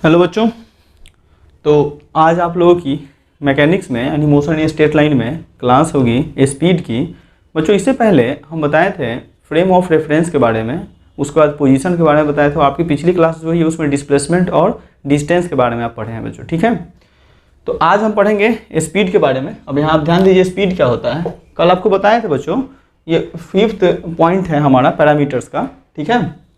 Hello बच्चों। तो आज आप लोगों की मैकेनिक्स में यानी मोशन इन स्ट्रेट लाइन में क्लास होगी स्पीड की। बच्चों इससे पहले हम बताए थे फ्रेम ऑफ रेफरेंस के बारे में, उसके बाद पोजीशन के बारे में बताया था। आपकी पिछली क्लास जो है उसमें डिस्प्लेसमेंट और डिस्टेंस के बारे में आप पढ़े हैं बच्चों, ठीक है। तो आज हम पढ़ेंगे स्पीड के बारे में। अब यहाँ आप ध्यान दीजिए स्पीड क्या होता है। कल आपको बताए थे बच्चों, ये 5th पॉइंट है हमारा पैरामीटर्स का, ठीक है।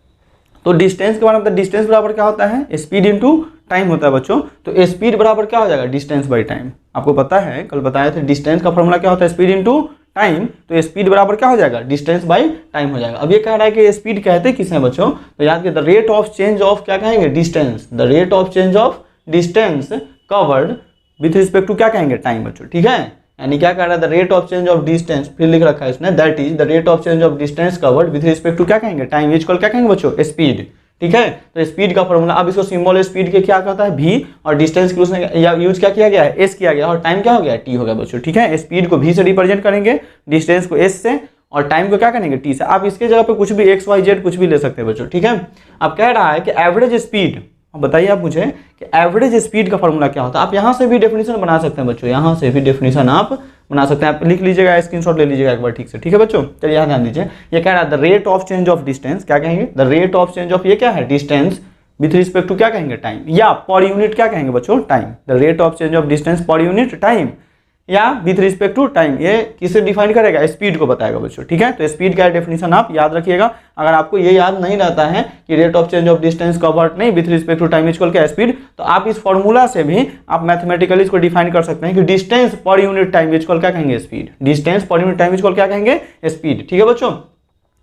तो डिस्टेंस के बारे में, डिस्टेंस बराबर क्या होता है, स्पीड इनटू टाइम होता है बच्चों। तो स्पीड बराबर क्या हो जाएगा, डिस्टेंस बाई टाइम। आपको पता है कल बताया था डिस्टेंस का फॉर्मूला क्या होता है, स्पीड इनटू टाइम। तो स्पीड बराबर क्या हो जाएगा, डिस्टेंस बाई टाइम हो जाएगा। अब ये कह रहा है कि स्पीड कहते किसे हैं बच्चों, तो याद कीजिए the rate of change of क्या कहेंगे, distance. The rate of change of distance covered with respect to क्या कहेंगे, टाइम बच्चों, ठीक है। यानी क्या कह रहा है, the rate of change of distance, फिर लिख रखा है इसने, that is the rate of change of distance covered with respect to क्या कहेंगे, टाइम इक्वल क्या कहेंगे बच्चों, स्पीड, ठीक है। तो स्पीड का फॉर्मूला, अब इसको सिंबल स्पीड के क्या कहता है, v, और डिस्टेंस के उसने यूज क्या किया गया है, s किया गया, और टाइम क्या हो गया, t हो गया बच्चों, ठीक है। स्पीड को v से रिप्रेजेंट करेंगे, डिस्टेंस को s से, और टाइम को क्या करेंगे, t से। आप इसके जगह पे कुछ भी x y z कुछ भी ले सकते हैं बच्चों, ठीक है। अब कह रहा है कि एवरेज स्पीड, अब बताइए आप मुझे कि एवरेज स्पीड का फॉर्मूला क्या होता है। आप यहाँ से भी डेफिनेशन बना सकते हैं बच्चों, यहाँ से भी डेफिनेशन आप बना सकते हैं। आप लिख लीजिएगा, स्क्रीनशॉट ले लीजिएगा एक बार ठीक से, ठीक है बच्चों। चलिए यहाँ ध्यान दीजिए, ये कह रहा है the rate of change of distance, क्या कहेंगे, the rate of change of, ये क्या है, डिस्टेंस विथ रिस्पेक्ट टू क्या कहेंगे, टाइम, या पर यूनिट क्या कहेंगे बच्चों, time. The rate of change of distance per unit time, या विथ रिस्पेक्ट टू टाइम, ये किसे डिफाइन करेगा, स्पीड को बताएगा बच्चों, ठीक है। तो स्पीड का डेफिनेशन आप याद रखिएगा। अगर आपको ये याद नहीं रहता है कि rate of change of distance covered नहीं with respect to time equal क्या स्पीड, तो आप इस फॉर्मूला से भी आप मैथमेटिकली इसको डिफाइन कर सकते हैं कि distance per unit time equal क्या कहेंगे, speed. Distance per unit time equal क्या कहेंगे, स्पीड, ठीक है बच्चों।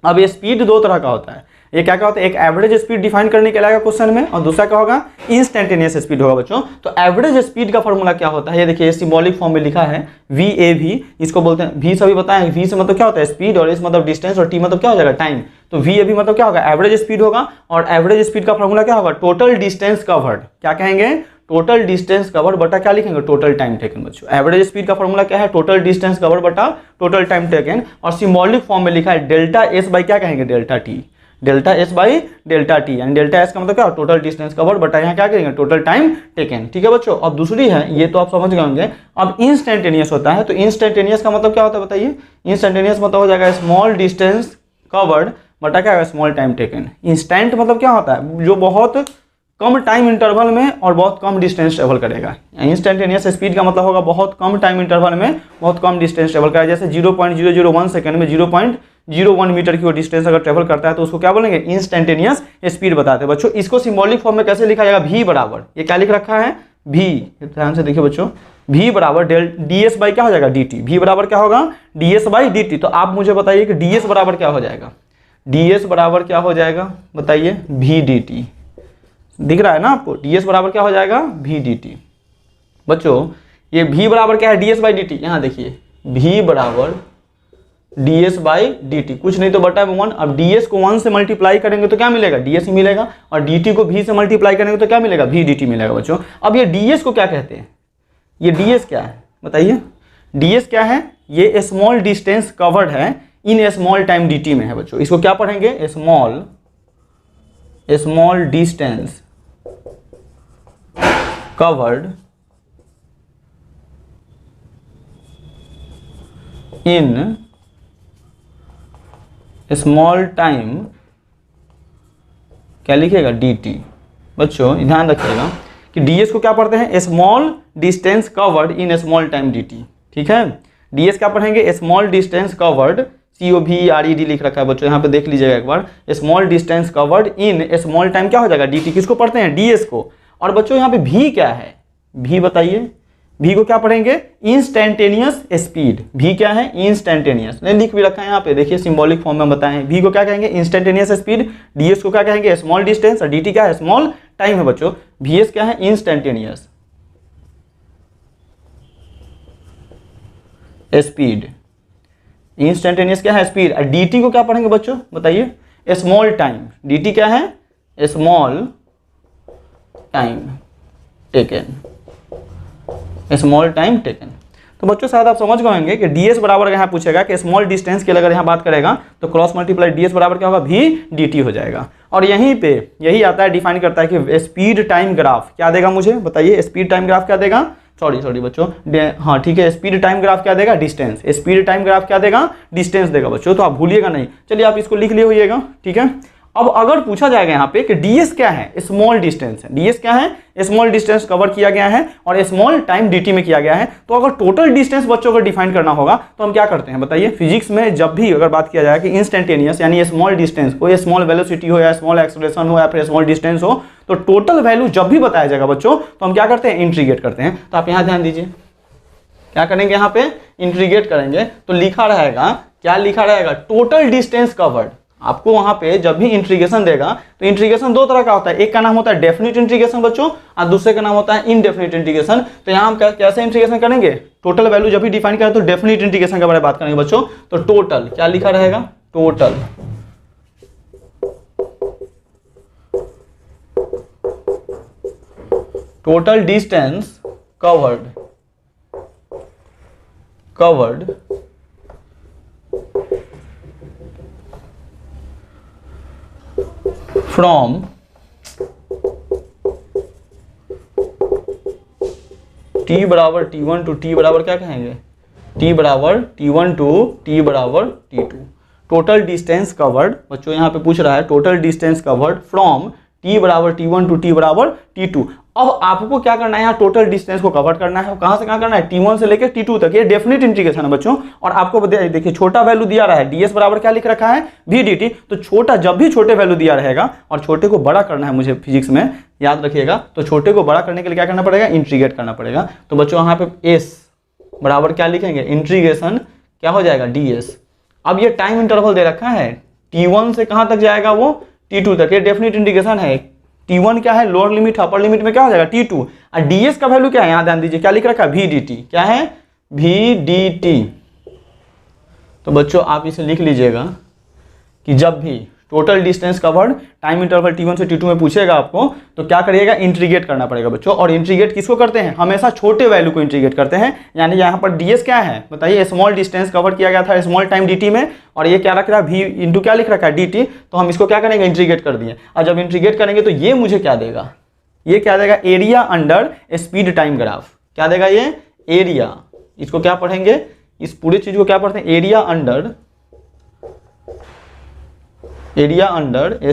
अब ये स्पीड दो तरह का होता है। ये क्या होता है, एक एवरेज स्पीड डिफाइन करने के लिए क्वेश्चन में, और दूसरा क्या होगा, इंस्टेंटेनियस स्पीड होगा बच्चों। तो एवरेज स्पीड का फॉर्मूला क्या होता है, ये देखिए सिंबॉलिक फॉर्म में लिखा है VAV, इसको बोलते हैं। V सभी बताएं, V से मतलब क्या होता है, स्पीड, और S मतलब डिस्टेंस, और T मतलब क्या हो जाएगा, टाइम। तो VAV मतलब क्या होगा, एवरेज स्पीड होगा। और एवरेज स्पीड का फॉर्मूला क्या होगा, टोटल डिस्टेंस कवर्ड, क्या कहेंगे, टोटल डिस्टेंस कवर्ड बटा क्या लिखेंगे, टोटल टाइम टेकन बच्चों। एवरेज स्पीड का फॉर्मूला क्या है, टोटल डिस्टेंस कवर्ड बटा टोटल टाइम टेकन, और सिंबॉलिक फॉर्म में लिखा है डेल्टा S बाई क्या कहेंगे, delta T। Delta S by delta T, यानी डेल्टा S का मतलब क्या, टोटल डिस्टेंस कवर्ड बटा यहाँ क्या करेंगे, टोटल टाइम टेकन, ठीक है बच्चों। अब दूसरी है, ये तो आप समझ गए होंगे। अब इंस्टेंटेनियस होता है, तो इंस्टेंटेनियस का मतलब क्या होता है बताइए। इंस्टेंटेनियस मतलब हो जाएगा स्मॉल डिस्टेंस कवर्ड बटा क्या है, स्मॉल टाइम टेकन। इंस्टेंट मतलब क्या होता है, जो बहुत कम टाइम इंटरवल में और बहुत कम डिस्टेंस ट्रेवल करेगा। इंस्टेंटेनियस स्पीड का मतलब होगा बहुत कम टाइम इंटरवल में बहुत कम डिस्टेंस ट्रेवल करेगा। जैसे 0.001 सेकंड में 0.01 मीटर की वो डिस्टेंस अगर ट्रेवल करता है तो उसको क्या बोलेंगे, इंस्टेंटेनियस स्पीड बताते हैं बच्चों। इसको सिंबॉलिक फॉर्म में कैसे लिखा जाएगा, V बराबर, ये क्या लिख रखा है, V, ध्यान से देखिए बच्चों, V बराबर DS बाई क्या हो जाएगा, DT। V बराबर क्या होगा, DS बाई DT। तो आप मुझे बताइए कि DS बराबर क्या हो जाएगा, DS बराबर क्या हो जाएगा बताइए, VDT। दिख रहा है ना आपको, DS बराबर क्या हो जाएगा, VDT। बच्चों ये V बराबर क्या है, DS बाई DT। यहाँ देखिए V बराबर DS बाई DT, कुछ नहीं तो बटा 1। अब DS को 1 से मल्टीप्लाई करेंगे तो क्या मिलेगा, DS ही मिलेगा, और DT को V से मल्टीप्लाई करेंगे तो क्या मिलेगा, VDT मिलेगा बच्चों। अब ये DS को क्या कहते हैं, ये DS क्या है बताइए, DS क्या है, ये स्मॉल डिस्टेंस कवर्ड है इन स्मॉल टाइम DT में है बच्चों। इसको क्या पढ़ेंगे, small distance covered in small time, क्या लिखिएगा, DT। बच्चों ध्यान रखिएगा कि DS को क्या पढ़ते हैं, small distance covered in small time DT, ठीक है। DS क्या पढ़ेंगे, स्मॉल डिस्टेंस कवर्ड, COVERED लिख रखा है बच्चों, यहाँ पे देख लीजिएगा एक बार, small distance covered in small time क्या हो जाएगा, DT। किसको पढ़ते हैं, DS को। और बच्चों यहाँ पे V क्या है, V बताइए, V को क्या पढ़ेंगे, इंस्टेंटेनियस स्पीड। V क्या है, इंस्टेंटेनियस, नहीं लिख भी रखा है यहाँ पे, देखिए सिंबॉलिक फॉर्म में बताएं। V को क्या कहेंगे, इंस्टेंटेनियस स्पीड। DS को क्या कहेंगे, स्मॉल डिस्टेंस, और DT क्या है, स्मॉल टाइम है बच्चों। VS क्या है, इंस्टेंटेनियस स्पीड। इंस्टेंटेनियस क्या है, स्पीड। और DT को क्या पढ़ेंगे बच्चों बताइए, स्मॉल टाइम। DT क्या है, small time taken, small time taken. तो बच्चों शायद आप समझ गए होंगे कि DS बराबर यहाँ पूछेगा कि स्मॉल डिस्टेंस के लिए अगर यहाँ बात करेगा तो क्रॉस मल्टीप्लाई DS बराबर क्या होगा, VDT हो जाएगा। और यहीं पे यही आता है, डिफाइन करता है कि स्पीड टाइम ग्राफ क्या देगा मुझे, बताइए स्पीड टाइम ग्राफ क्या देगा, सॉरी बच्चों, हाँ ठीक है, स्पीड टाइम ग्राफ क्या देगा, डिस्टेंस, स्पीड टाइम ग्राफ क्या देगा, डिस्टेंस देगा बच्चों, तो आप भूलिएगा नहीं। चलिए आप इसको लिख लिए होइएगा, ठीक है। अब अगर पूछा जाएगा यहाँ पे कि ds क्या है, स्मॉल डिस्टेंस है, ds क्या है, स्मॉल डिस्टेंस कवर किया गया है और स्मॉल टाइम dt में किया गया है, तो अगर टोटल डिस्टेंस बच्चों को डिफाइन करना होगा तो हम क्या करते हैं बताइए। फिजिक्स में जब भी अगर बात किया जाए कि इंस्टेंटेनियस यानी स्मॉल डिस्टेंस, कोई स्मॉल वेलोसिटी हो या स्मॉल एक्सेलरेशन हो या फिर स्मॉल डिस्टेंस हो, तो टोटल वैल्यू जब भी बताया जाएगा बच्चों तो हम क्या करते हैं, इंटीग्रेट करते हैं। तो आप यहाँ ध्यान दीजिए, क्या करेंगे, यहाँ पे इंटीग्रेट करेंगे तो लिखा रहेगा, क्या लिखा रहेगा, टोटल डिस्टेंस कवर्ड। आपको वहां पे जब भी इंटीग्रेशन देगा तो इंटीग्रेशन दो तरह का होता है, एक का नाम होता है डेफिनिट इंटीग्रेशन बच्चों और दूसरे का नाम होता है इनडेफिनिट इंटीग्रेशन। तो यहाँ हम कैसे इंटीग्रेशन करेंगे, टोटल वैल्यू जब भी डिफाइन करें तो डेफिनिट इंटीग्रेशन के बारे में बात करेंगे बच्चों। तो टोटल क्या लिखा रहेगा, total distance covered from t बराबर t1 टू t बराबर क्या कहेंगे, t बराबर t1 टू t बराबर t2। टोटल डिस्टेंस कवर्ड बच्चों यहाँ पे पूछ रहा है, total distance covered from t बराबर t1 टू t बराबर t2। अब आपको क्या करना है, यहाँ टोटल डिस्टेंस को कवर करना है, कहां से कहां करना है, t1 से लेकर t2 तक, ये डेफिनिट इंटीग्रेशन है बच्चों। और आपको देखिए छोटा वैल्यू दिया रहा है, ds बराबर क्या लिख रखा है, vdt। तो छोटा जब भी छोटे वैल्यू दिया रहेगा और छोटे को बड़ा करना है मुझे फिजिक्स में, याद रखिएगा, तो छोटे को बड़ा करने के लिए क्या करना पड़ेगा, इंटीग्रेट करना पड़ेगा। तो बच्चों यहाँ पे s बराबर क्या लिखेंगे, इंटीग्रेशन क्या हो जाएगा, ds। अब ये टाइम इंटरवल दे रखा है, t1 से कहां तक जाएगा, वो t2 तक, ये डेफिनिट इंटीग्रेशन है। t1 क्या है, लोअर लिमिट, अपर लिमिट में क्या हो जाएगा, t2। और ds का वैल्यू क्या है, यहां ध्यान दीजिए, क्या लिख रखा है, vdt। क्या है, vdt। तो बच्चों आप इसे लिख लीजिएगा कि जब भी total distance covered time interval t1 से t2 में पूछेगा आपको, तो क्या करिएगा, इंटीग्रेट करना पड़ेगा बच्चों। और इंटीग्रेट किसको करते हैं, हमेशा छोटे वैल्यू को इंटीग्रेट करते हैं। यानी यहाँ पर ds क्या है बताइए, स्मॉल डिस्टेंस कवर किया गया था स्मॉल टाइम dt में, और ये क्या रख रहा है, v इंटू क्या लिख रखा है, dt। तो हम इसको क्या करेंगे, इंटीग्रेट कर दिए। और जब इंटीग्रेट करेंगे तो ये मुझे क्या देगा, ये क्या देगा, area under speed time graph. क्या देगा ये, एरिया। इसको क्या पढ़ेंगे, इस पूरी चीज को क्या पढ़ते हैं, एरिया अंडर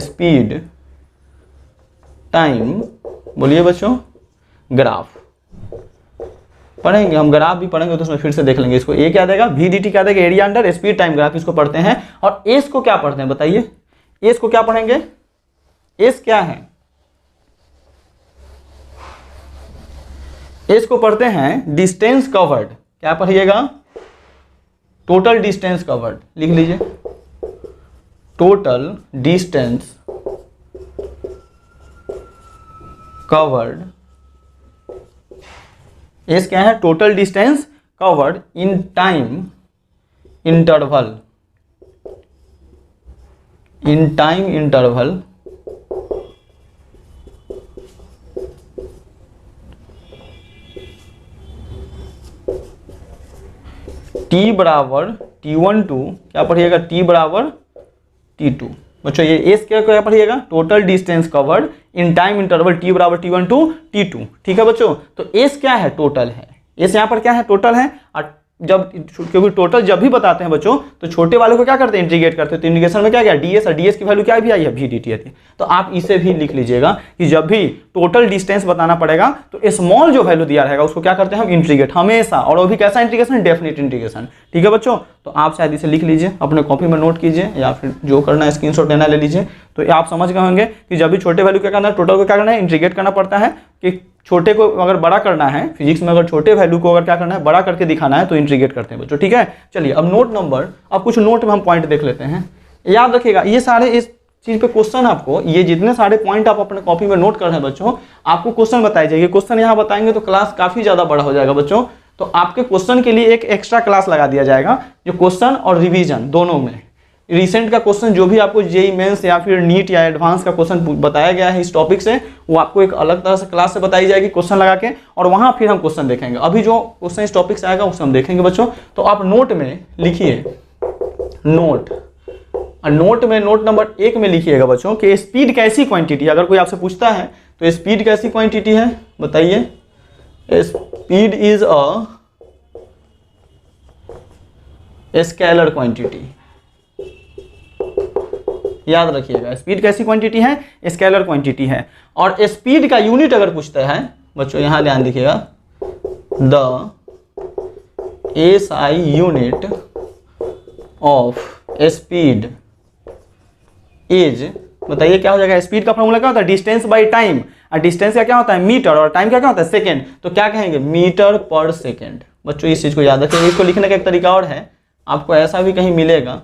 स्पीड टाइम, बोलिए बच्चों, ग्राफ पढ़ेंगे हम, ग्राफ भी पढ़ेंगे तो उसमें फिर से देख लेंगे इसको। ए क्या देगा, vdt क्या देगा, area under speed time graph, इसको पढ़ते हैं। और एस को क्या पढ़ते हैं बताइए, एस को क्या पढ़ेंगे, एस क्या है, एस को पढ़ते हैं डिस्टेंस कवर्ड। क्या पढ़िएगा, टोटल डिस्टेंस कवर्ड, लिख लीजिए, टोटल डिस्टेंस कवर्ड। एस क्या है, total distance covered in time interval, t बराबर t1 टू क्या पढ़िएगा, t बराबर t2। बच्चों ये एस क्या पढ़िएगा, total distance covered in time interval t बराबर t1 टू t2। ठीक है बच्चों, तो एस क्या है, टोटल है, एस यहाँ पर क्या है, टोटल है। और जब क्योंकि टोटल जब भी बताते हैं बच्चों तो छोटे वाले को क्या करते हैं, इंटीग्रेट करते हैं। तो इंटीग्रेशन में क्या गया, ds, और ds की वैल्यू क्या भी आई है, vdt आती है। तो आप इसे भी लिख लीजिएगा कि जब भी टोटल डिस्टेंस बताना पड़ेगा तो स्मॉल जो वैल्यू दिया रहेगा उसको क्या करते हैं हम, इंटीग्रेट हमेशा। और वो भी कैसा इंटीग्रेशन, डेफिनिट इंटीग्रेशन। ठीक है बच्चों, तो आप शायद इसे लिख लीजिए, अपने कॉपी में नोट कीजिए, या फिर जो करना है स्क्रीनशॉट लेना ले लीजिए। तो आप समझ गए होंगे कि जब भी छोटे वैल्यू क्या करना है, टोटल को क्या करना है, इंटीग्रेट करना पड़ता है। कि छोटे को अगर बड़ा करना है, फिजिक्स में अगर छोटे वैल्यू को अगर क्या करना है, बड़ा करके दिखाना है तो इंटीग्रेट करते हैं बच्चों। ठीक है, चलिए अब नोट नंबर, अब कुछ नोट में हम पॉइंट देख लेते हैं। याद रखिएगा ये सारे इस चीज पे क्वेश्चन, आपको ये जितने सारे पॉइंट आप अपने कॉपी में नोट कर रहे हैं बच्चों, आपको क्वेश्चन बताए जाएंगे। क्वेश्चन यहाँ बताएंगे तो क्लास काफी ज्यादा बड़ा हो जाएगा बच्चों। तो आपके क्वेश्चन के लिए एक एक्स्ट्रा क्लास लगा दिया जाएगा, जो क्वेश्चन और रिवीजन दोनों में रिसेंट का क्वेश्चन, जो भी आपको जेईई मेंस या फिर नीट या एडवांस का क्वेश्चन बताया गया है इस टॉपिक से, वो आपको एक अलग तरह से क्लास से बताई जाएगी क्वेश्चन लगा के, और वहां फिर हम क्वेश्चन देखेंगे। अभी जो क्वेश्चन इस टॉपिक से आएगा उससे हम देखेंगे बच्चों। तो आप नोट में लिखिए, नोट, और नोट में नोट नंबर 1 में लिखिएगा बच्चों कि स्पीड कैसी क्वांटिटी, अगर कोई आपसे पूछता है तो स्पीड कैसी क्वांटिटी है बताइए। Speed is a scalar quantity, याद रखिएगा स्पीड कैसी क्वांटिटी है, स्केलर क्वांटिटी है। और स्पीड का यूनिट अगर पूछता है बच्चों, यहां ध्यान दीजिएगा, the SI unit of speed is, बताइए क्या हो जाएगा। स्पीड का फॉर्मूला क्या होता है, डिस्टेंस बाय टाइम, और डिस्टेंस का क्या होता है मीटर, और टाइम का क्या होता है सेकेंड, तो क्या कहेंगे मीटर पर सेकेंड। बच्चों इस चीज को याद रखिए। इसको लिखने का एक तरीका और है, आपको ऐसा भी कहीं मिलेगा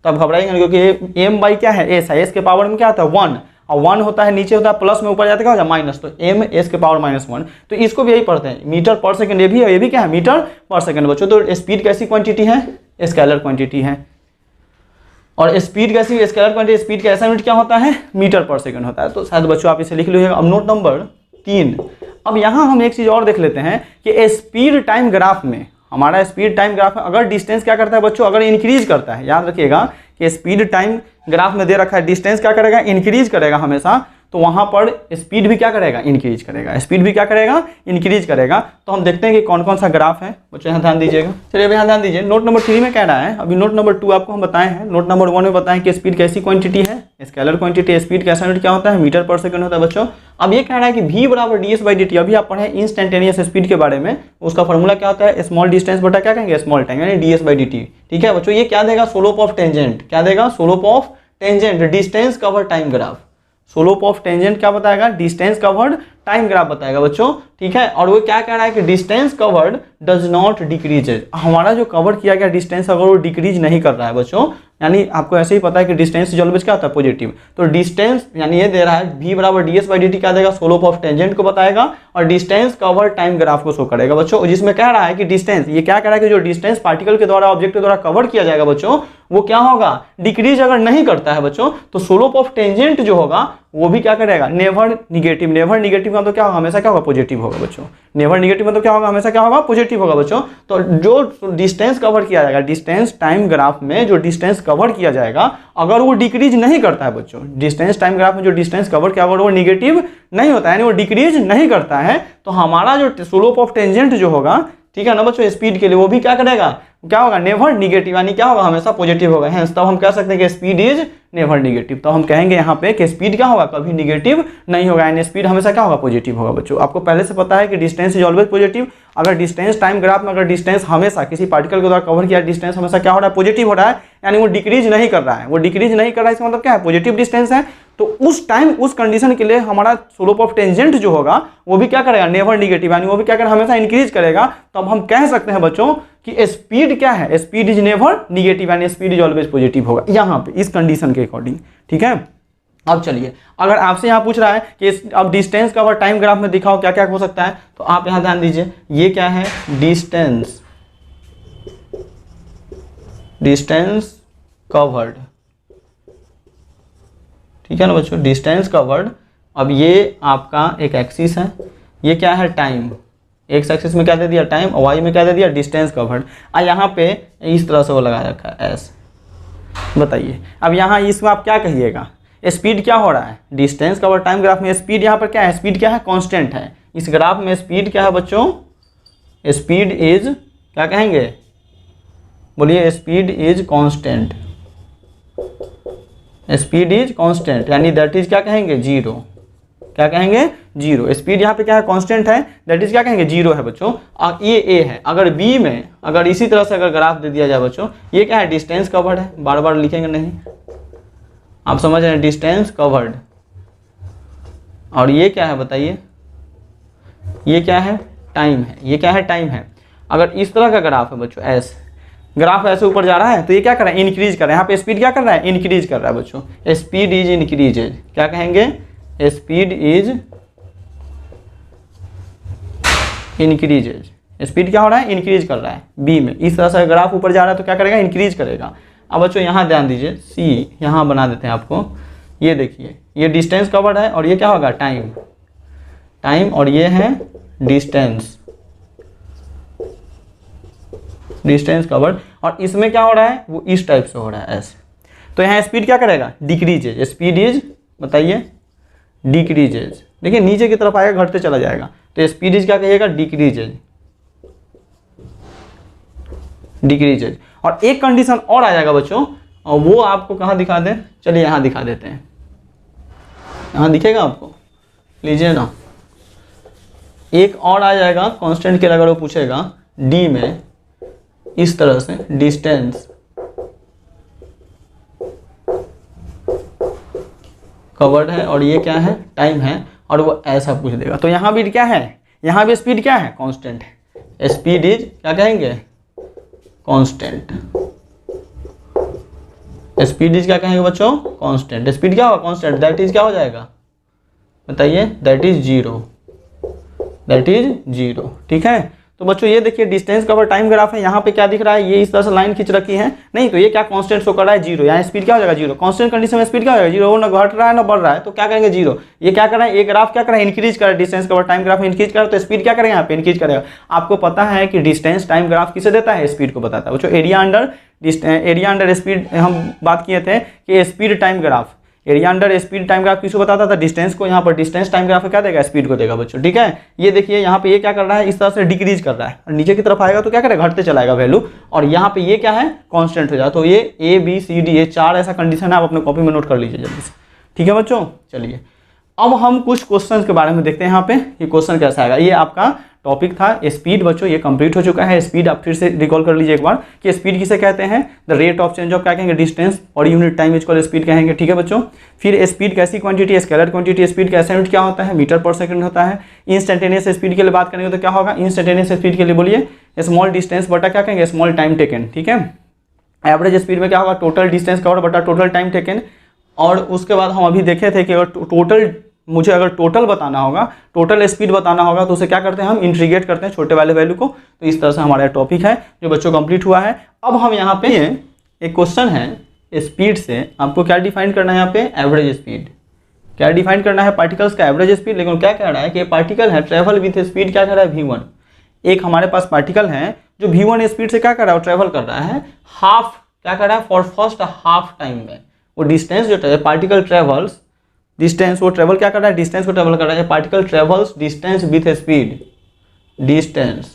तो आप घबराएंगे नहीं, क्योंकि एम बाई क्या है एस है, एस के पावर में क्या होता है 1, और 1 होता है नीचे होता है प्लस में, ऊपर जाता है क्या हो जाए माइनस, तो एम एस के पावर -1। तो इसको भी यही पढ़ते हैं मीटर पर सेकंड, ये भी है, ये भी क्या है मीटर पर सेकंड बच्चों। तो स्पीड कैसी क्वांटिटी है, स्केलर क्वांटिटी है। और स्पीड कैसी स्केलर क्वांटिटी, स्पीड का ऐसा यूनिट क्या होता है मीटर पर सेकंड होता है। तो शायद बच्चों आप इसे लिख लीजिएगा। अब नोट नंबर 3, अब यहाँ हम एक चीज़ और देख लेते हैं कि स्पीड टाइम ग्राफ में, हमारा स्पीड टाइम ग्राफ में अगर डिस्टेंस क्या करता है बच्चों, अगर इंक्रीज करता है, याद रखिएगा कि स्पीड टाइम ग्राफ में दे रखा है डिस्टेंस क्या करेगा इंक्रीज करेगा हमेशा, तो वहां पर स्पीड भी क्या करेगा इंक्रीज करेगा, स्पीड भी क्या करेगा इंक्रीज करेगा। तो हम देखते हैं कि कौन कौन सा ग्राफ है बच्चों, यहाँ ध्यान दीजिएगा। चलिए यहाँ ध्यान दीजिए, नोट नंबर 3 में कह रहा है, अभी नोट नंबर 2 आपको हम बताए हैं, नोट नंबर 1 में बताएं कि स्पीड कैसी क्वांटिटी है, स्केलर क्वांटिटी। स्पीड कैसा यूनिट क्या होता है मीटर पर सेकंड होता है बच्चों। अब ये कह रहा है कि v बराबर ds/dt, अभी आप पढ़े इंस्टेंटेनियस स्पीड के बारे में, उसका फॉर्मूला क्या होता है स्मॉल डिस्टेंस बटा क्या कहेंगे स्मॉल टाइम, यानी ds/dt। ठीक है बच्चों, ये क्या देगा स्लोप ऑफ टेंजेंट, क्या देगा slope of tangent, distance cover time graph. Slope of tangent क्या बताएगा, डिस्टेंस कवर्ड टाइम ग्राफ बताएगा बच्चों। ठीक है, और वो क्या कह रहा है कि distance covered does not decrease, हमारा जो कवर किया गया डिस्टेंस अगर वो डिक्रीज नहीं कर रहा है बच्चों, यानी आपको ऐसे ही पता है कि डिस्टेंस ऑलवेज क्या होता है पॉजिटिव, तो डिस्टेंस यानी ये दे रहा है v बराबर ds/dt क्या देगा स्लोप ऑफ टेंजेंट को बताएगा, और डिस्टेंस कवर टाइम ग्राफ को शो करेगा बच्चों। जिसमें कह रहा है कि डिस्टेंस, ये क्या कह रहा है कि जो डिस्टेंस पार्टिकल के द्वारा ऑब्जेक्ट के द्वारा कवर किया जाएगा बच्चों, वो क्या होगा डिक्रीज अगर नहीं करता है बच्चों, तो स्लोप ऑफ टेंजेंट जो होगा वो भी क्या करेगा नेवर निगेटिव। नेवर निगेटिव का तो क्या होगा हमेशा क्या होगा पॉजिटिव होगा बच्चों। नेवर निगेटिव मतलब क्या होगा हमेशा क्या होगा पॉजिटिव होगा बच्चों। तो जो डिस्टेंस कवर किया जाएगा, डिस्टेंस टाइम ग्राफ में जो डिस्टेंस कवर किया जाएगा, अगर वो डिक्रीज नहीं करता है बच्चों, डिस्टेंस टाइम ग्राफ में जो डिस्टेंस कवर किया अगर वो निगेटिव नहीं होता है, यानी वो डिक्रीज नहीं करता है, तो हमारा जो स्लोप ऑफ टेंजेंट जो होगा, ठीक है ना बच्चों, स्पीड के लिए वो भी क्या करेगा, क्या होगा नेवर निगेटिव, यानी क्या होगा हमेशा पॉजिटिव होगा। है तब हम कह सकते हैं कि स्पीड इज नेवर निगेटिव। तो हम कहेंगे यहाँ पे कि स्पीड क्या होगा कभी निगेटिव नहीं होगा, यानी स्पीड हमेशा क्या होगा पॉजिटिव होगा बच्चों। आपको पहले से पता है कि डिस्टेंस इज ऑलवेज पॉजिटिव। अगर डिस्टेंस टाइम ग्राफ में अगर डिस्टेंस हमेशा किसी पार्टिकल के द्वारा कवर किया डिस्टेंस हमेशा क्या हो रहा है पॉजिटिव हो रहा है, यानी वो डिक्रीज नहीं कर रहा है, वो डिक्रीज नहीं कर रहा है, इसका मतलब क्या है पॉजिटिव डिस्टेंस है। तो उस टाइम उस कंडीशन के लिए हमारा स्लोप ऑफ टेंजेंट जो होगा वो भी क्या करेगा नेवर निगेटिव, यानी वो भी क्या करेगा हमेशा इंक्रीज करेगा। तो अब हम कह सकते हैं बच्चों कि स्पीड क्या है, स्पीड इज नेवर निगेटिव, यानी स्पीड इज ऑलवेज पॉजिटिव होगा यहाँ पे इस कंडीशन के अकॉर्डिंग। ठीक है, अब चलिए अगर आपसे यहाँ पूछ रहा है कि अब डिस्टेंस का अगर टाइम ग्राफ में दिखाओ क्या क्या हो सकता है, तो आप यहाँ ध्यान दीजिए, ये क्या है डिस्टेंस, डिस्टेंस कवर्ड, ठीक है ना बच्चों, डिस्टेंस कवर्ड। अब ये आपका एक एक्सिस है, ये क्या है टाइम, एक्स एक्सिस में क्या दे दिया टाइम, और वाई में क्या दे दिया डिस्टेंस कवर्ड। और यहाँ पे इस तरह से वो लगा रखा है एस। बताइए अब यहाँ इसमें आप क्या कहिएगा, स्पीड क्या हो रहा है, डिस्टेंस कवर टाइम ग्राफ में स्पीड यहाँ पर क्या है, स्पीड क्या है कांस्टेंट है। इस ग्राफ में स्पीड क्या है बच्चों, स्पीड इज क्या कहेंगे, बोलिए speed is constant, speed is constant, यानी दैट इज क्या कहेंगे जीरो, क्या कहेंगे जीरो। स्पीड यहाँ पे क्या है कांस्टेंट है, दैट इज क्या कहेंगे जीरो है बच्चों। और ये ए है, अगर बी में अगर इसी तरह से अगर ग्राफ दे दिया जाए बच्चों, ये क्या है डिस्टेंस कवर्ड है, बार बार लिखेंगे नहीं, आप समझ रहे हैं डिस्टेंस कवर्ड। और ये क्या है बताइए, ये क्या है टाइम है, ये क्या है टाइम है। अगर इस तरह का ग्राफ है बच्चों एस, ग्राफ ऐसे ऊपर जा रहा है तो ये क्या कर रहा है इंक्रीज कर रहा है, यहाँ पे स्पीड क्या कर रहा है इंक्रीज कर रहा है बच्चों। स्पीड इज इंक्रीजेज, क्या कहेंगे स्पीड इज इंक्रीजेज, स्पीड क्या हो रहा है इंक्रीज कर रहा है बी में। इस तरह से ग्राफ ऊपर जा रहा है तो क्या करेगा इंक्रीज करेगा। अब बच्चों यहाँ ध्यान दीजिए, सी यहाँ बना देते हैं आपको, ये देखिए ये डिस्टेंस कवर्ड है और ये क्या होगा टाइम, टाइम और ये है डिस्टेंस, डिस्टेंस कवर्ड। और इसमें क्या हो रहा है वो इस टाइप से हो रहा है ऐसे। तो यहाँ स्पीड क्या करेगा, डिक्रीजेज, स्पीड इज, बताइए, डिक्रीजेज। देखिए नीचे की तरफ आएगा, घटते चला जाएगा, तो स्पीड इज क्या कहिएगा, डिक्रीजेज, डिक्रीजेज। और एक कंडीशन और आ जाएगा बच्चों, और वो आपको कहाँ दिखा दें, चलिए यहाँ दिखा देते हैं, यहाँ दिखेगा आपको, लीजिए ना, एक और आ जाएगा कांस्टेंट के, अगर वो पूछेगा डी में इस तरह से डिस्टेंस कवर्ड है और ये क्या है, टाइम है, और वो ऐसा पूछ देगा, तो यहाँ भी क्या है, यहाँ भी स्पीड क्या है, कांस्टेंट है, स्पीड इज क्या कहेंगे, कांस्टेंट, स्पीड इज क्या कहेंगे बच्चों, कांस्टेंट। स्पीड क्या होगा, कांस्टेंट, दैट इज क्या हो जाएगा, बताइए, that is zero, that is zero. ठीक है, तो बच्चों ये देखिए डिस्टेंस कवर टाइम ग्राफ है, यहाँ पे क्या दिख रहा है, ये इस तरह से लाइन खींच रखी है, नहीं तो ये क्या कांस्टेंट शो कर रहा है, जीरो, यहाँ स्पीड क्या हो जाएगा, जीरो, कांस्टेंट कंडीशन में स्पीड क्या हो जाएगा, जीरो, ना घट रहा है ना बढ़ रहा है, तो क्या करेंगे, जीरो। ये क्या कर रहा है, ये ग्राफ क्या कर रहा है, इंक्रीज कर रहा है, distance cover time graph increase कर रहा है, तो स्पीड क्या करेगा, यहाँ पे इंक्रीज करेगा। आपको पता है कि डिस्टेंस टाइम ग्राफ किसे देता है, स्पीड को बताता है बच्चों। एरिया अंडर स्पीड हम बात किए थे कि speed time graph, area under speed time graph किसको बताता था, डिस्टेंस को। यहाँ पर डिस्टेंस टाइम ग्राफ क्या देगा, स्पीड को देगा बच्चों। ठीक है, ये देखिए यहाँ पे ये क्या कर रहा है, इस तरह से डिक्रीज कर रहा है, और नीचे की तरफ आएगा तो क्या करेगा, घटते चलाएगा वैल्यू, और यहाँ पे ये क्या है, कांस्टेंट हो जाए। तो ये ए बी सी डी, ये चार ऐसा कंडीशन है, आप अपने कॉपी में नोट कर लीजिए जल्दी से। ठीक है बच्चों, चलिए अब हम कुछ क्वेश्चन के बारे में देखते हैं। यहाँ पे ये क्वेश्चन कैसा आएगा, ये आपका टॉपिक था स्पीड बच्चों, ये कंप्लीट हो चुका है। स्पीड आप फिर से रिकॉल कर लीजिए एक बार कि स्पीड किसे कहते हैं, the rate of change of क्या कहेंगे, डिस्टेंस और यूनिट टाइम इक्वल स्पीड कहेंगे। ठीक है बच्चों, फिर स्पीड कैसी क्वांटिटी, स्केलर क्वांटिटी, स्पीड का यूनिट क्या होता है, मीटर पर सेकंड होता है। इंस्टेंटेनियस स्पीड के लिए बात करेंगे तो क्या होगा, इंस्टेंटेनियस स्पीड के लिए बोलिए स्मॉल डिस्टेंस बटा क्या कहेंगे, स्मॉल टाइम टेकन। ठीक है, एवरेज स्पीड में क्या होगा, टोटल डिस्टेंस कवर बटा टोटल टाइम टेकन। और उसके बाद हम अभी देखे थे कि अगर मुझे अगर टोटल बताना होगा, टोटल स्पीड बताना होगा, तो उसे क्या करते हैं, हम इंटीग्रेट करते हैं छोटे वाले वैल्यू को। तो इस तरह से हमारा टॉपिक है जो बच्चों कंप्लीट हुआ है। अब हम यहाँ पे एक क्वेश्चन है स्पीड से, आपको क्या डिफाइन करना है यहाँ पे, एवरेज स्पीड। क्या डिफाइन करना है, पार्टिकल्स का एवरेज स्पीड। लेकिन क्या कह रहा है कि पार्टिकल है ट्रेवल विथ स्पीड क्या कह रहा है, v1। एक हमारे पास पार्टिकल है जो v1 स्पीड से क्या कर रहा है, ट्रेवल कर रहा है हाफ, क्या कर रहा है, फॉर फर्स्ट हाफ टाइम में। वो डिस्टेंस जो पार्टिकल ट्रेवल्स, डिस्टेंस वो ट्रेवल क्या कर रहा है, डिस्टेंस को ट्रेवल कर रहा है। Particle travels distance with speed, distance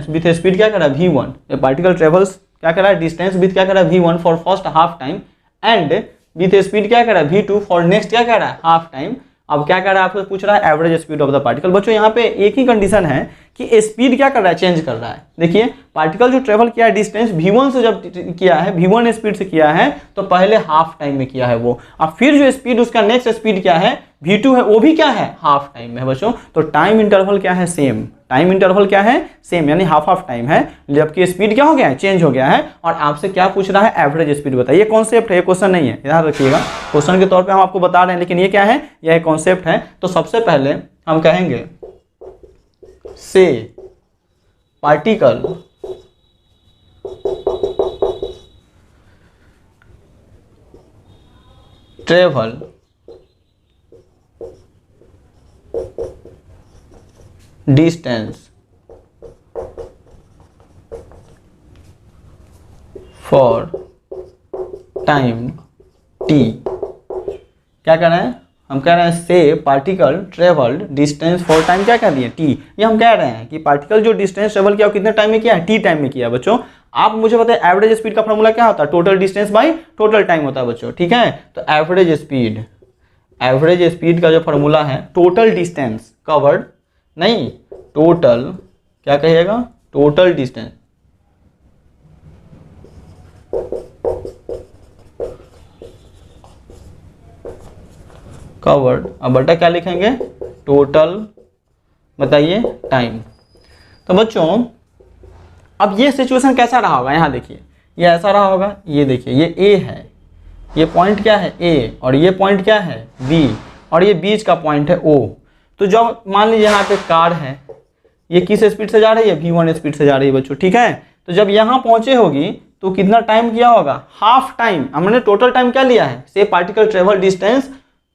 with speed क्या कर रहा है, v1। पार्टिकल ट्रेवल्स क्या कर रहा है, डिस्टेंस विथ क्या कर रहा है, v1 for first half time, and with speed क्या कर रहा है, v2 फॉर नेक्स्ट क्या कर रहा है, हाफ टाइम। अब क्या कर रहा है, आपको पूछ रहा है average speed of the particle. बच्चों यहाँ पे एक ही कंडीशन है कि स्पीड क्या कर रहा है, चेंज कर रहा है। देखिए पार्टिकल जो ट्रेवल किया है डिस्टेंस v1 से जब किया है, v1 स्पीड से किया है, तो पहले हाफ टाइम में किया है वो, और फिर जो स्पीड उसका नेक्स्ट स्पीड क्या है, v2 है, वो भी क्या है, हाफ टाइम में है बच्चों। तो टाइम इंटरवल क्या है, सेम, टाइम इंटरवल क्या है, सेम, यानी हाफ हाफ टाइम है, जबकि स्पीड क्या हो गया है, चेंज हो गया है। और आपसे क्या पूछ रहा है, एवरेज स्पीड बताइए। ये कॉन्सेप्ट है, ये क्वेश्चन नहीं है, ध्यान रखिएगा। क्वेश्चन के तौर पे हम आपको बता रहे हैं, लेकिन ये क्या है, यह कॉन्सेप्ट है। तो सबसे पहले हम कहेंगे से particle travel distance for time T. क्या कह रहे हैं, हम कह रहे हैं से particle travelled distance for time क्या कह दिए, टी। ये हम कह रहे हैं कि पार्टिकल जो डिस्टेंस ट्रेवल किया वो कितने टाइम में किया है, टी टाइम में किया। बच्चों आप मुझे बताएं एवरेज स्पीड का फॉर्मूला क्या होता है, total distance by total time होता है बच्चों। ठीक है, तो एवरेज स्पीड का जो फॉर्मूला है, टोटल डिस्टेंस कवर्ड, नहीं टोटल क्या कहिएगा, टोटल डिस्टेंस कवर्ड, अब बटा क्या लिखेंगे, टोटल बताइए टाइम। तो बच्चों अब ये सिचुएशन कैसा रहा होगा, यहाँ देखिए ये ऐसा रहा होगा, ये देखिए ये ए है, ये पॉइंट क्या है ए, और ये पॉइंट क्या है बी, और ये बीच का पॉइंट है ओ। तो जब मान लीजिए यहाँ पे कार है, ये किस स्पीड से जा रही है, v1 स्पीड से जा रही है बच्चों। ठीक है, तो जब यहाँ पहुंचे होगी तो कितना टाइम किया होगा, हाफ टाइम। हमने टोटल टाइम क्या लिया है, से पार्टिकल ट्रेवल डिस्टेंस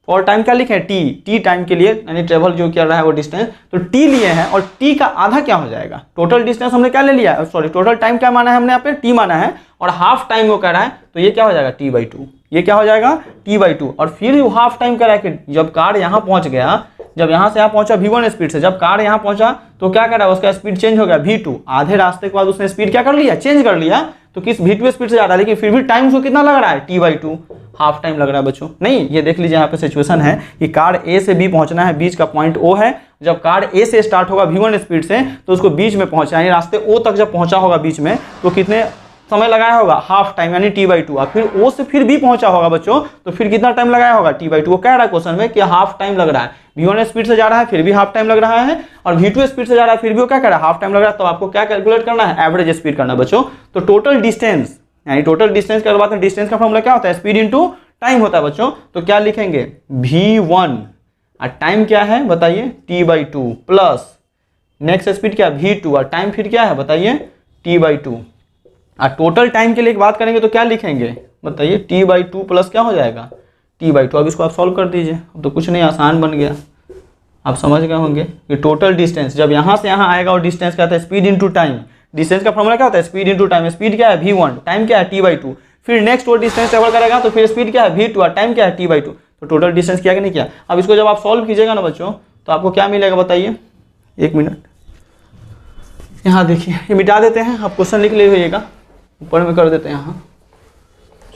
और टाइम क्या लिखे हैं टी टाइम के लिए, यानी ट्रेवल जो कर रहा है वो डिस्टेंस, तो टी लिए हैं और टी का आधा क्या हो जाएगा, टोटल डिस्टेंस हमने क्या ले लिया है, सॉरी टोटल टाइम क्या माना है हमने यहाँ पे टी माना है, और हाफ टाइम वो कह रहा है, तो ये क्या हो जाएगा t/2, ये क्या हो जाएगा t/2। और फिर वो हाफ टाइम कह रहा है कि जब कार यहाँ पहुँच गया, जब यहाँ से यहाँ पहुंचा v1 स्पीड से, जब कार यहाँ पहुंचा तो क्या कर रहा है, उसका स्पीड चेंज हो गया v2, आधे रास्ते के बाद उसने स्पीड क्या कर लिया, चेंज कर लिया, तो किस v2 स्पीड से जा रहा है, लेकिन फिर भी टाइम उसको कितना लग रहा है t/2, हाफ टाइम लग रहा है बच्चों। नहीं, ये देख लीजिए यहाँ पे सिचुएशन है कि कार ए से बी पहुंचना है, बीच का पॉइंट ओ है, जब कार ए से स्टार्ट होगा v1 स्पीड से तो उसको बीच में पहुंचा, यानी रास्ते ओ तक जब पहुंचा होगा बीच में, तो कितने समय लगाया होगा, हाफ टाइम यानी t/2। और फिर ओ से फिर भी पहुंचा होगा बच्चों, तो फिर कितना टाइम लगाया होगा t/2। वो कह रहा है क्वेश्चन में कि हाफ टाइम लग रहा है, v1 स्पीड से जा रहा है फिर भी हाफ टाइम लग रहा है, और v2 स्पीड से जा रहा है फिर भी वो क्या कर रहा है, हाफ टाइम लग रहा है। तो आपको क्या कैलकुलेट करना है, एवरेज स्पीड करना बच्चों। तो टोटल डिस्टेंस, यानी टोटल डिस्टेंस के बाद डिस्टेंस का फॉर्मूला क्या होता है, स्पीड इंटू टाइम होता है बच्चों। तो क्या लिखेंगे v1 और टाइम क्या है बताइए t/2 प्लस नेक्स्ट स्पीड क्या v2 और टाइम फिर क्या है बताइए t/2। और टोटल टाइम के लिए एक बात करेंगे तो क्या लिखेंगे बताइए t/2 प्लस क्या हो जाएगा t/2। अब इसको आप सॉल्व कर दीजिए, अब तो कुछ नहीं, आसान बन गया, आप समझ गए होंगे कि टोटल डिस्टेंस जब यहाँ से यहाँ आएगा और डिस्टेंस क्या होता है, स्पीड इंटू टाइम। डिस्टेंस का फॉर्मूला क्या होता है, स्पीड इंटू टाइम। स्पीड क्या है v1, टाइम क्या है t/2, फिर नेक्स्ट वो डिस्टेंस ट्रेवल करेगा तो फिर स्पीड क्या है v2 और टाइम क्या है t/2। तो टोटल डिस्टेंस किया कि नहीं किया। अब इसको जब आप सॉल्व कीजिएगा ना बच्चों तो आपको क्या मिलेगा बताइए, एक मिनट यहाँ देखिए, ये मिटा देते हैं, आप क्वेश्चन लिख ले होइएगा, ऊपर में कर देते हैं यहाँ,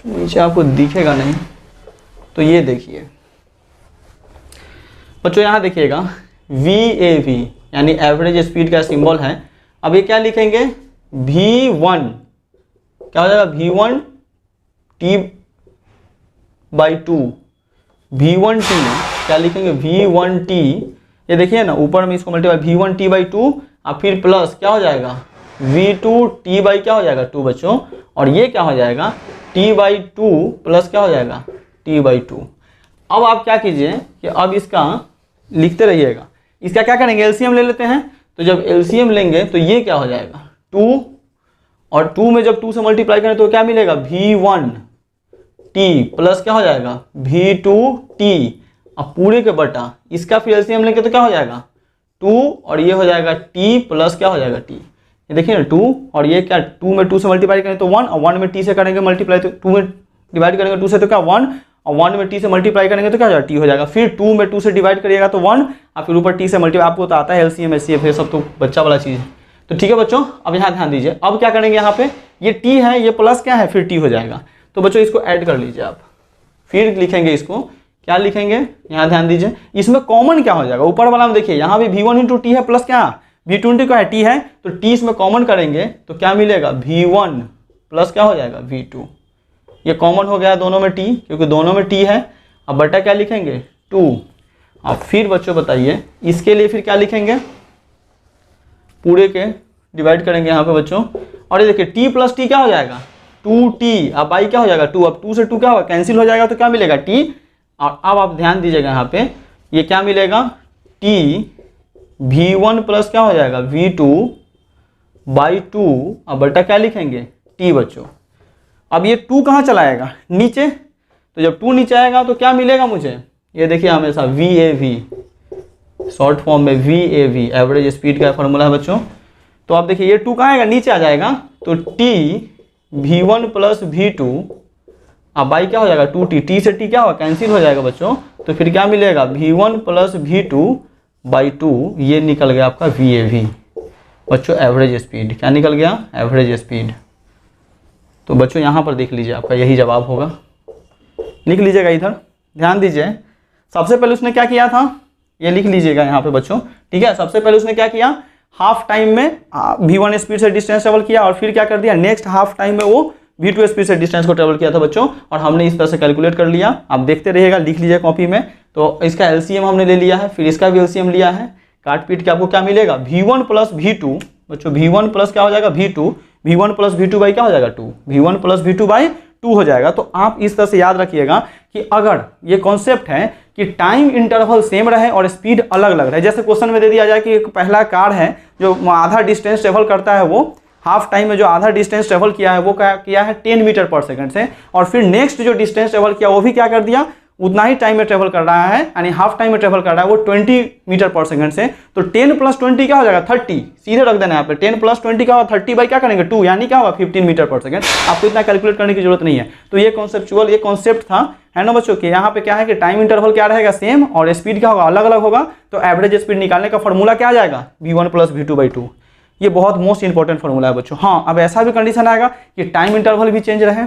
नीचे आपको दिखेगा नहीं। तो ये देखिए बच्चों, यहाँ देखिएगा VAV यानी एवरेज स्पीड का सिंबल है। अब ये क्या लिखेंगे v1, क्या हो जाएगा v1 t/2, v1t क्या लिखेंगे v1t, ये देखिए ना ऊपर में इसको मल्टीप्लाई v1 t/2 और फिर प्लस क्या हो जाएगा v2 t/ क्या हो जाएगा 2 बच्चों, और ये क्या हो जाएगा t/2 प्लस क्या हो जाएगा t/2। अब आप क्या कीजिए कि अब इसका लिखते रहिएगा, इसका क्या करेंगे एलसीएम ले लेते हैं। तो जब एलसीएम लेंगे तो ये क्या हो जाएगा 2, और 2 में जब 2 से मल्टीप्लाई करें तो क्या मिलेगा v1t प्लस क्या हो जाएगा v2t, अब पूरे के बटा इसका फिर एलसीएम लेंगे तो क्या हो जाएगा 2, और ये हो जाएगा t प्लस क्या हो जाएगा t। ये देखिए ना 2, और ये क्या 2 में 2 से मल्टीप्लाई करें तो 1, और 1 में t से करेंगे मल्टीप्लाई तो 2 में डिवाइड करेंगे 2 से तो क्या 1, और 1 में t से मल्टीप्लाई करेंगे तो क्या हो जाएगा t हो जाएगा। फिर 2 में 2 से डिवाइड करिएगा तो 1, और फिर ऊपर t से मल्टीप्लाई, आपको तो आता है एलसीएम एचसीएफ ये सब तो बच्चा वाला चीज़ है। तो ठीक है बच्चों, अब यहाँ ध्यान दीजिए, अब क्या करेंगे यहाँ पे ये t है, ये प्लस क्या है फिर t हो जाएगा। तो बच्चों इसको ऐड कर लीजिए आप, फिर लिखेंगे इसको, क्या लिखेंगे यहाँ ध्यान दीजिए, इसमें कॉमन क्या हो जाएगा ऊपर वाला में देखिए, यहाँ भी v1 इंटू टी है प्लस क्या v20 का है t है, तो t इसमें कॉमन करेंगे तो क्या मिलेगा v1 प्लस क्या हो जाएगा v2। ये कॉमन हो गया दोनों में t, क्योंकि दोनों में t है। अब बटा क्या लिखेंगे 2। अब फिर बच्चों बताइए इसके लिए फिर क्या लिखेंगे, पूरे के डिवाइड करेंगे यहाँ पे बच्चों, और ये देखिए t प्लस टी क्या हो जाएगा 2t, अब बाई क्या हो जाएगा 2, अब 2 से 2 क्या होगा कैंसिल हो जाएगा तो क्या मिलेगा t। और अब आप ध्यान दीजिएगा यहाँ पे ये क्या मिलेगा t v1 प्लस क्या हो जाएगा v2/2, अब बटा क्या लिखेंगे t बच्चों। अब ये 2 कहाँ चला आएगा नीचे, तो जब 2 नीचे आएगा तो क्या मिलेगा मुझे, ये देखिए हमेशा VAV, शॉर्ट फॉर्म में VAV एवरेज स्पीड का फॉर्मूला है बच्चों। तो आप देखिए ये 2 कहाँ आएगा नीचे आ जाएगा, तो t v1 प्लस v2, अब बाई क्या हो जाएगा 2t, t से t क्या होगा कैंसिल हो जाएगा बच्चों, तो फिर क्या मिलेगा v1 प्लस v2/2, ये निकल गया आपका VAV बच्चों एवरेज स्पीड। क्या निकल गया एवरेज स्पीड। तो बच्चों यहाँ पर देख लीजिए आपका यही जवाब होगा, लिख लीजिएगा इधर, ध्यान दीजिए। सबसे पहले उसने क्या किया था ये लिख लीजिएगा यहाँ पे बच्चों, ठीक है। सबसे पहले उसने क्या किया, हाफ टाइम में v1 स्पीड से डिस्टेंस ट्रेवल किया, और फिर क्या कर दिया नेक्स्ट हाफ टाइम में वो v2 स्पीड से डिस्टेंस को ट्रेवल किया था बच्चों, और हमने इस तरह से कैलकुलेट कर लिया। आप देखते रहिएगा, लिख लीजिए कॉपी में। तो इसका एलसीएम हमने ले लिया है, फिर इसका भी एलसीएम लिया है, काट पीट के आपको क्या मिलेगा v1 प्लस v2 बच्चों, v1 प्लस क्या हो जाएगा v2, v1 plus v2 by क्या हो जाएगा 2, v1 प्लस v2 बाई 2 हो जाएगा। तो आप इस तरह से याद रखिएगा कि अगर ये कॉन्सेप्ट है कि टाइम इंटरवल सेम रहे और स्पीड अलग अलग रहे, जैसे क्वेश्चन में दे दिया जाए कि एक पहला कार है जो आधा डिस्टेंस ट्रेवल करता है, वो हाफ टाइम में जो आधा डिस्टेंस ट्रेवल किया है वो क्या किया है 10 मीटर पर सेकंड से, और फिर नेक्स्ट जो डिस्टेंस ट्रेवल किया वो भी क्या कर दिया उतना ही टाइम में ट्रेवल कर रहा है, यानी हाफ टाइम में ट्रेवल कर रहा है वो 20 मीटर पर सेकंड से, तो 10 + 20 क्या हो जाएगा 30, सीधे रख देना यहाँ पे 10 + 20 क्या होगा 30 बाई क्या करेंगे 2, यानी क्या होगा 15 मीटर पर सेकंड। आपको इतना कैलकुलेट करने की जरूरत नहीं है। तो ये कॉन्सेप्चुअल ये कॉन्सेप्ट था, है ना बच्चों, कि यहाँ पे क्या है कि टाइम इंटरवल क्या रहेगा सेम और स्पीड क्या होगा अलग अलग होगा। तो एवरेज स्पीड निकालने का फॉर्मूला क्या आ जाएगा v1 + v2/2। ये बहुत मोस्ट इंपॉर्टेंट फॉर्मूला है बच्चों। हाँ, अब ऐसा भी कंडीशन आएगा कि टाइम इंटरवल भी चेंज रहे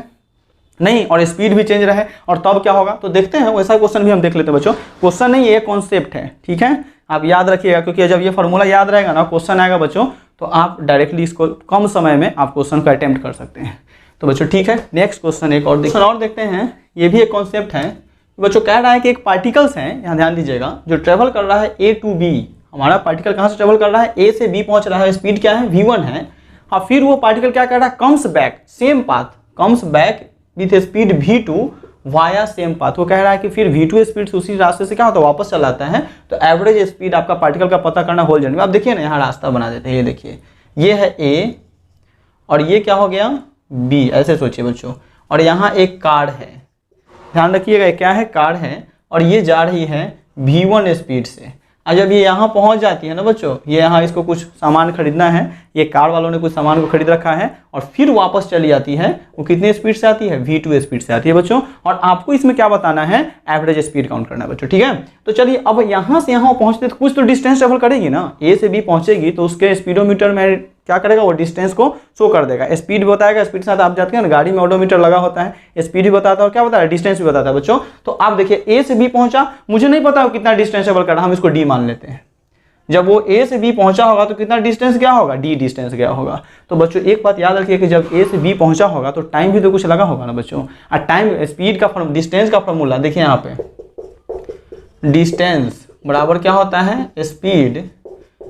नहीं और स्पीड भी चेंज रहे, और तब क्या होगा, तो देखते हैं वैसा क्वेश्चन भी हम देख लेते हैं बच्चों। क्वेश्चन नहीं, ये कॉन्सेप्ट है, ठीक है, आप याद रखिएगा, क्योंकि जब ये फॉर्मूला याद रहेगा ना, क्वेश्चन आएगा बच्चों, तो आप डायरेक्टली इसको कम समय में आप क्वेश्चन को अटेम्प्ट कर सकते हैं। तो बच्चों ठीक है, नेक्स्ट क्वेश्चन एक और देखते हैं। ये भी एक कॉन्सेप्ट है बच्चों, कह रहा है कि एक पार्टिकल्स है, यहाँ ध्यान दीजिएगा, जो ट्रेवल कर रहा है A to B। हमारा पार्टिकल कहाँ से ट्रेवल कर रहा है, A से B पहुंच रहा है, स्पीड क्या है v1 है। हाँ, फिर वो पार्टिकल क्या कर रहा है, comes back same path, comes back with speed v2 via same path. वो कह रहा है कि फिर v2 स्पीड से उसी रास्ते से क्या होता है वापस चला आता है। तो एवरेज स्पीड आपका पार्टिकल का पता करना होल जर्नी में। आप देखिए ना, यहाँ रास्ता बना देते हैं, ये देखिए, ये है A और ये क्या हो गया B, ऐसे सोचिए बच्चों, और यहाँ एक कार है, ध्यान रखिएगा क्या है, कार है, और ये जा रही है v1 स्पीड से। और जब ये यहाँ पहुँच जाती है ना बच्चों, ये यहाँ इसको कुछ सामान खरीदना है, ये कार वालों ने कुछ सामान को खरीद रखा है और फिर वापस चली जाती है, वो कितने स्पीड से आती है v2 स्पीड से आती है बच्चों। और आपको इसमें क्या बताना है, एवरेज स्पीड काउंट करना है बच्चों, ठीक है। तो चलिए, अब यहाँ से यहाँ पहुँचते तो कुछ तो डिस्टेंस ट्रेवल करेगी ना, A से B पहुँचेगी, तो उसके स्पीडोमीटर में क्या करेगा, वो डिस्टेंस को शो कर देगा, स्पीड भी बताएगा। स्पीड के साथ आप जाते हैं ना, गाड़ी में ओडोमीटर लगा होता है, स्पीड भी बताता है और क्या बताता है, डिस्टेंस भी बताता है बच्चों। तो आप देखिए A से B पहुंचा, मुझे नहीं पता कितना डिस्टेंस ट्रेवल कर रहा, हम इसको D मान लेते हैं। जब वो A से B पहुंचा होगा तो कितना डिस्टेंस गया होगा, D डिस्टेंस गया होगा। तो बच्चों एक बात याद रखिए कि जब A से B पहुंचा होगा तो टाइम भी तो कुछ लगा होगा ना बच्चों। और टाइम स्पीड का डिस्टेंस का फॉर्मूला देखिए यहाँ पे, डिस्टेंस बराबर क्या होता है, स्पीड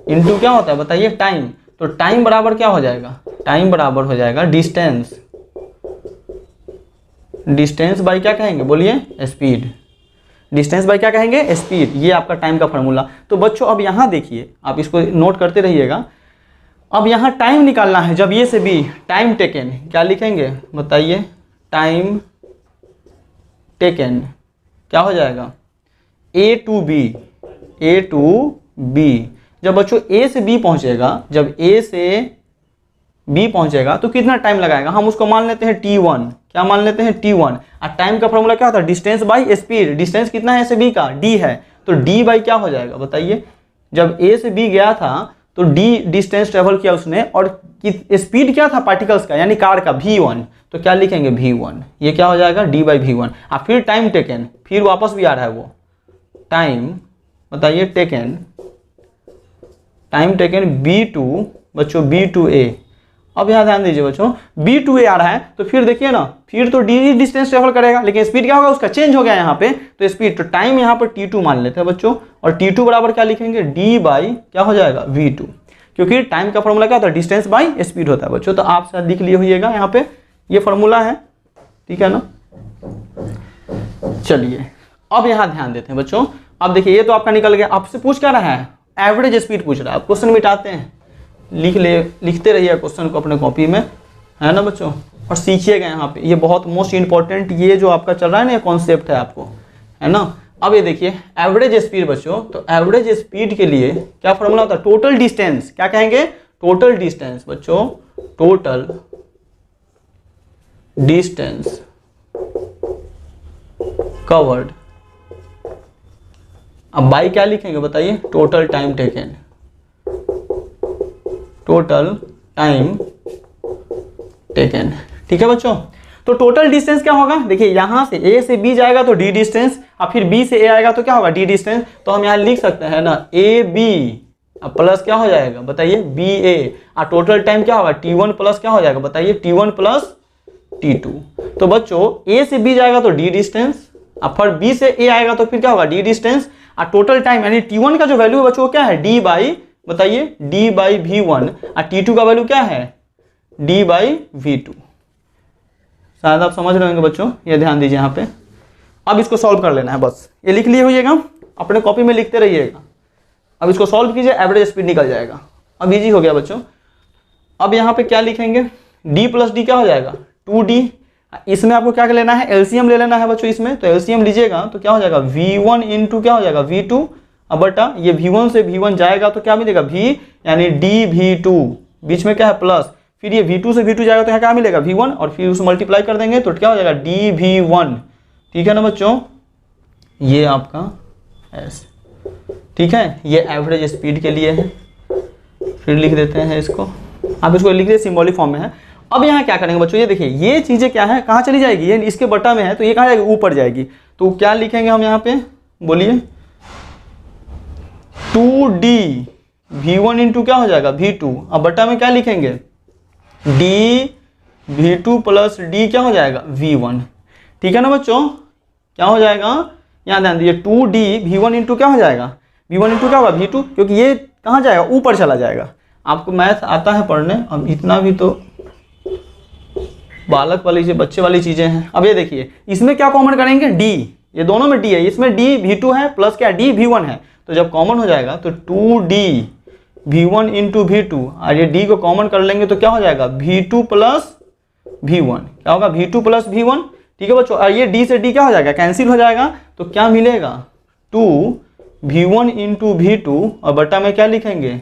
इंटू क्या होता है बताइए, टाइम। तो टाइम बराबर क्या हो जाएगा, टाइम बराबर हो जाएगा डिस्टेंस, डिस्टेंस बाई क्या कहेंगे बोलिए, स्पीड, डिस्टेंस बाई क्या कहेंगे, स्पीड। ये आपका टाइम का फॉर्मूला। तो बच्चों अब यहाँ देखिए, आप इसको नोट करते रहिएगा। अब यहाँ टाइम निकालना है, जब ये से बी, टाइम टेकन क्या लिखेंगे बताइए, टाइम टेकन क्या हो जाएगा, A to B। जब बच्चों A से B पहुंचेगा, जब A से B पहुंचेगा तो कितना टाइम लगाएगा, हम उसको मान लेते हैं T1। क्या मान लेते हैं, T1। और टाइम का फॉर्मूला क्या होता है, डिस्टेंस बाई स्पीड। डिस्टेंस कितना है A से B का, D है, तो D बाई क्या हो जाएगा बताइए। जब A से B गया था तो D डिस्टेंस ट्रेवल किया उसने, और स्पीड क्या था पार्टिकल्स का, यानी कार का, v1। तो क्या लिखेंगे v1, ये क्या हो जाएगा d बाई v1। और फिर टाइम टेकन, फिर वापस भी आ रहा है वो टाइम, बताइए टेकन, टाइम टेकन B2 बच्चों, B2A। अब यहाँ ध्यान दीजिए बच्चों, B2A आ रहा है, तो फिर देखिए ना, फिर तो D डिस्टेंस ट्रेवल करेगा, लेकिन स्पीड क्या होगा उसका, चेंज हो गया यहाँ पे। तो स्पीड, तो टाइम यहाँ पर T2 मान लेते हैं बच्चों, और T2 बराबर क्या लिखेंगे, D बाई क्या हो जाएगा V2, क्योंकि टाइम का फॉर्मूला क्या होता है, डिस्टेंस बाई स्पीड होता है बच्चों। तो आप शायद लिख लिए होइएगा यहाँ पे, ये फॉर्मूला है, ठीक है ना। चलिए अब यहाँ ध्यान देते हैं बच्चों। अब देखिए, ये तो आपका निकल गया। आपसे पूछ क्या रहा है, एवरेज स्पीड पूछ रहा है। आप क्वेश्चन मिटाते हैं, लिखते रहिए क्वेश्चन को अपने कॉपी में, है ना बच्चों, और सीखिएगा यहाँ पे। ये बहुत मोस्ट इंपॉर्टेंट, ये जो आपका चल रहा है ना, ये कॉन्सेप्ट है आपको, है ना। अब ये देखिए एवरेज स्पीड बच्चों, तो एवरेज स्पीड के लिए क्या फॉर्मूला होता है, टोटल डिस्टेंस, क्या कहेंगे, टोटल डिस्टेंस बच्चों, टोटल डिस्टेंस कवर्ड। अब बाई क्या लिखेंगे बताइए, total time taken, total time taken, ठीक है बच्चों। तो टोटल डिस्टेंस क्या होगा, देखिए यहां से A से B जाएगा तो D डिस्टेंस, और फिर B से A आएगा तो क्या होगा, D डिस्टेंस। तो हम यहां लिख सकते हैं ना, AB प्लस क्या हो जाएगा बताइए, BA, और टोटल टाइम क्या होगा, T1 प्लस क्या हो जाएगा बताइए, T1 प्लस T2। तो बच्चों A से B जाएगा तो D डिस्टेंस, और फिर B से A आएगा तो फिर क्या होगा, D डिस्टेंस, और टोटल टाइम यानी T1 का जो वैल्यू है बच्चों वो क्या है, D बाई, बताइए D बाई V1, और T2 का वैल्यू क्या है, D बाई V2। शायद आप समझ रहे होंगे बच्चों, ये ध्यान दीजिए यहाँ पे। अब इसको सॉल्व कर लेना है, बस ये लिख लिए होइएगा, अपने कॉपी में लिखते रहिएगा। अब इसको सॉल्व कीजिए, एवरेज स्पीड निकल जाएगा। अब इजी हो गया बच्चों। अब यहाँ पे क्या लिखेंगे, D प्लस D क्या हो जाएगा, 2D, इसमें आपको क्या लेना है, एलसीएम ले लेना है बच्चों इसमें। तो एलसीएम लीजिएगा तो क्या हो जाएगा, V1 इंटू क्या हो जाएगा V2, अब बटा ये V1 से V1 जाएगा तो क्या मिलेगा V, यानी dV2, बीच में क्या है प्लस, फिर ये V2 से V2 जाएगा तो यहाँ क्या मिलेगा V1, और फिर उसे मल्टीप्लाई कर देंगे तो क्या हो जाएगा dV1। ठीक है ना बच्चों, ये आपका S, ठीक है, ये एवरेज स्पीड के लिए है। फिर लिख देते हैं इसको, आप इसको लिख दीजिए सिंबॉलिक फॉर्म में है। अब यहाँ क्या करेंगे बच्चों, ये देखिए ये चीज़ें क्या है, कहाँ चली जाएगी, ये इसके बटा में है तो ये कहाँ जाएगी, ऊपर जाएगी। तो क्या लिखेंगे हम यहाँ पे, बोलिए 2D V1 इंटू क्या हो जाएगा V2, अब बटा में क्या लिखेंगे D V2 प्लस D क्या हो जाएगा V1। ठीक है ना बच्चों, क्या हो जाएगा, यहाँ ध्यान दीजिए 2D V1 इंटू क्या हो जाएगा V1 इंटू क्या होगा V2, क्योंकि ये कहाँ जाएगा, ऊपर चला जाएगा। आपको मैथ आता है पढ़ने, अब इतना भी तो बालक वाली बच्चे वाली चीज़ें हैं। अब ये देखिए इसमें क्या कॉमन करेंगे D, ये दोनों में D है, इसमें D V2 है प्लस क्या D V1 है, तो जब कॉमन हो जाएगा तो 2D V1 इंटू V2, और ये D को कॉमन कर लेंगे तो क्या हो जाएगा V2 प्लस V1, क्या होगा V2 प्लस V1। ठीक है बच्चों, और ये D से D क्या हो जाएगा, कैंसिल हो जाएगा, तो क्या मिलेगा 2V1 इंटू V2, और बटा में क्या लिखेंगे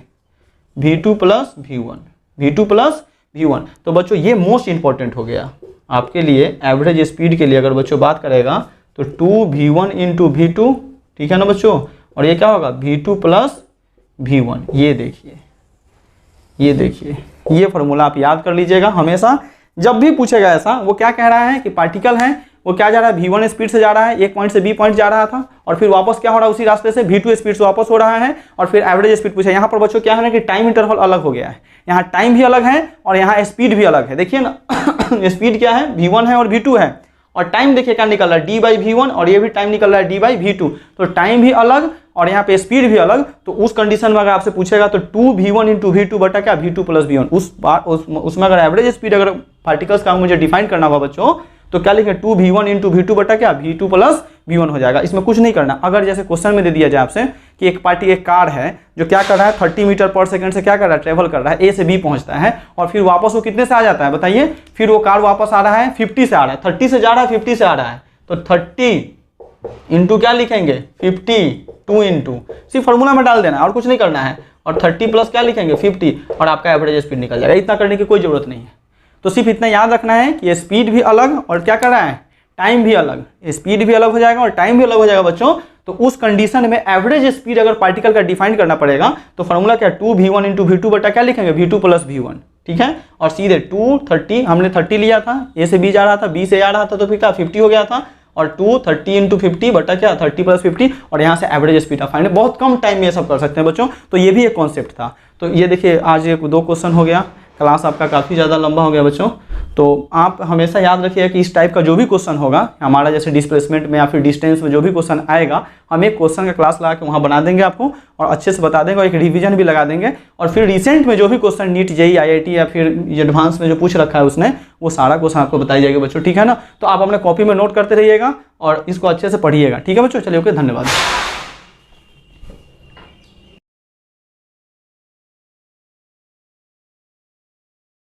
V2 plus V1, V2 plus V1। तो बच्चों ये मोस्ट इंपॉर्टेंट हो गया आपके लिए, एवरेज स्पीड के लिए अगर बच्चों बात करेगा तो 2V1 इंटू V2, ठीक है ना बच्चों, और ये क्या होगा V2 प्लस V1। ये देखिए, ये देखिए, ये फॉर्मूला आप याद कर लीजिएगा हमेशा, जब भी पूछेगा ऐसा। वो क्या कह रहा है कि पार्टिकल है, वो क्या जा रहा है V1 स्पीड से जा रहा है, एक पॉइंट से B पॉइंट जा रहा था, और फिर वापस क्या हो रहा है उसी रास्ते से V2 स्पीड से वापस हो रहा है, और फिर एवरेज स्पीड पूछा। यहाँ पर बच्चों क्या है ना कि टाइम इंटरवल अलग हो गया है, यहाँ टाइम भी अलग है और यहाँ स्पीड भी अलग है। देखिए ना स्पीड क्या है, V1 है और V2 है, और टाइम देखिए क्या निकल रहा है D/V1, और ये भी टाइम निकल रहा है D/V2, तो टाइम भी अलग और यहाँ पे स्पीड भी अलग। तो उस कंडीशन में अगर आपसे पूछेगा तो 2V1 इंटू V2 बटा क्या V2 प्लस V1, उसमें अगर एवरेज स्पीड अगर पार्टिकल्स का मुझे डिफाइन करना होगा बच्चों तो क्या लिखें 2V1 इंटू V2 बटा क्या V2 प्लस V1 हो जाएगा। इसमें कुछ नहीं करना। अगर जैसे क्वेश्चन में दे दिया जाए आपसे कि एक कार है जो क्या कर रहा है 30 मीटर पर सेकंड से क्या कर रहा है, ट्रेवल कर रहा है, A से B पहुंचता है, और फिर वापस वो कितने से आ जाता है बताइए, फिर वो कार वापस आ रहा है 50 से आ रहा है, 30 से जा रहा है 50 से आ रहा है, तो 30 इंटू क्या लिखेंगे 52 इंटू, सिर्फ फॉर्मूला में डाल देना और कुछ नहीं करना है, और 30 प्लस क्या लिखेंगे 50, और आपका एवरेज स्पीड निकल जाएगा। इतना करने की कोई जरूरत नहीं है। तो सिर्फ इतना याद रखना है कि स्पीड भी अलग और क्या कर रहा है, टाइम भी अलग, स्पीड भी अलग हो जाएगा और टाइम भी अलग हो जाएगा बच्चों। तो उस कंडीशन में एवरेज स्पीड अगर पार्टिकल का डिफाइन करना पड़ेगा तो फॉर्मूला क्या 2V1 इंटू V2 बटा क्या लिखेंगे V2 प्लस V1। ठीक है, और सीधे 230 हमने 30 लिया था, A से B जा रहा था, B से A आ रहा था, तो फिर क्या 50 हो गया था, और 230 इंटू 50 बटा क्या 30 प्लस 50, और यहाँ से एवरेज स्पीड आप फाइंड, बहुत कम टाइम में ये सब कर सकते हैं बच्चों। तो ये भी एक कॉन्सेप्ट था। तो ये देखिए आज ये 2 क्वेश्चन हो गया, क्लास आपका काफ़ी ज़्यादा लंबा हो गया बच्चों। तो आप हमेशा याद रखिए कि इस टाइप का जो भी क्वेश्चन होगा हमारा, जैसे डिस्प्लेसमेंट में या फिर डिस्टेंस में जो भी क्वेश्चन आएगा, हम एक क्वेश्चन का क्लास लगा के वहाँ बना देंगे आपको, और अच्छे से बता देंगे, और एक रिवीजन भी लगा देंगे। और फिर रिसेंट में जो भी क्वेश्चन नीट जेईई IIT या फिर एडवांस में जो पूछ रखा है उसने, वो सारा क्वेश्चन आपको बताई जाएगा बच्चों। ठीक है ना, तो आप अपने कॉपी में नोट करते रहिएगा और इसको अच्छे से पढ़िएगा। ठीक है बच्चों, चलिए ओके, धन्यवाद।